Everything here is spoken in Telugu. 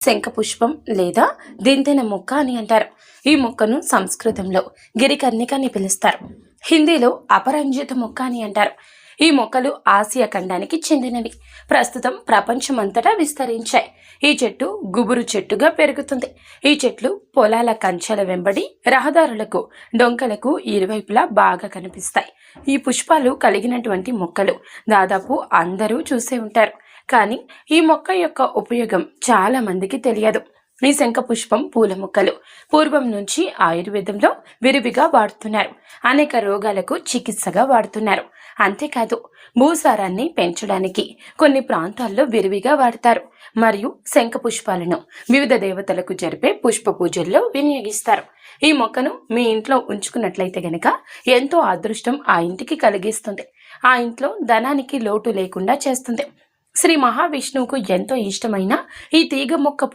శంఖపుష్పం లేదా దింతెన మొక్క అని అంటారు. ఈ మొక్కను సంస్కృతంలో గిరికర్ణిక అని పిలుస్తారు. హిందీలో అపరంజిత మొక్క అని అంటారు. ఈ మొక్కలు ఆసియా ఖండానికి చెందినవి. ప్రస్తుతం ప్రపంచమంతటా విస్తరించాయి. ఈ చెట్టు గుబురు చెట్టుగా పెరుగుతుంది. ఈ చెట్లు పొలాల కంచెల వెంబడి రహదారులకు డొంకలకు ఇరువైపులా బాగా కనిపిస్తాయి. ఈ పుష్పాలు కలిగినటువంటి మొక్కలు దాదాపు అందరూ చూసే ఉంటారు. కానీ ఈ మొక్క యొక్క ఉపయోగం చాలా మందికి తెలియదు. ఈ శంఖపుష్పం పూల మొక్కలు పూర్వం నుంచి ఆయుర్వేదంలో విరివిగా వాడుతున్నారు. అనేక రోగాలకు చికిత్సగా వాడుతున్నారు. అంతేకాదు, భూసారాన్ని పెంచడానికి కొన్ని ప్రాంతాల్లో విరివిగా వాడతారు. మరియు శంఖపుష్పాలను వివిధ దేవతలకు జరిపే పుష్ప పూజల్లో వినియోగిస్తారు. ఈ మొక్కను మీ ఇంట్లో ఉంచుకున్నట్లయితే గనక ఎంతో అదృష్టం ఆ ఇంటికి కలిగిస్తుంది. ఆ ఇంట్లో ధనానికి లోటు లేకుండా చేస్తుంది. శ్రీ మహావిష్ణువుకు ఎంతో ఇష్టమైన ఈ తీగ మొక్క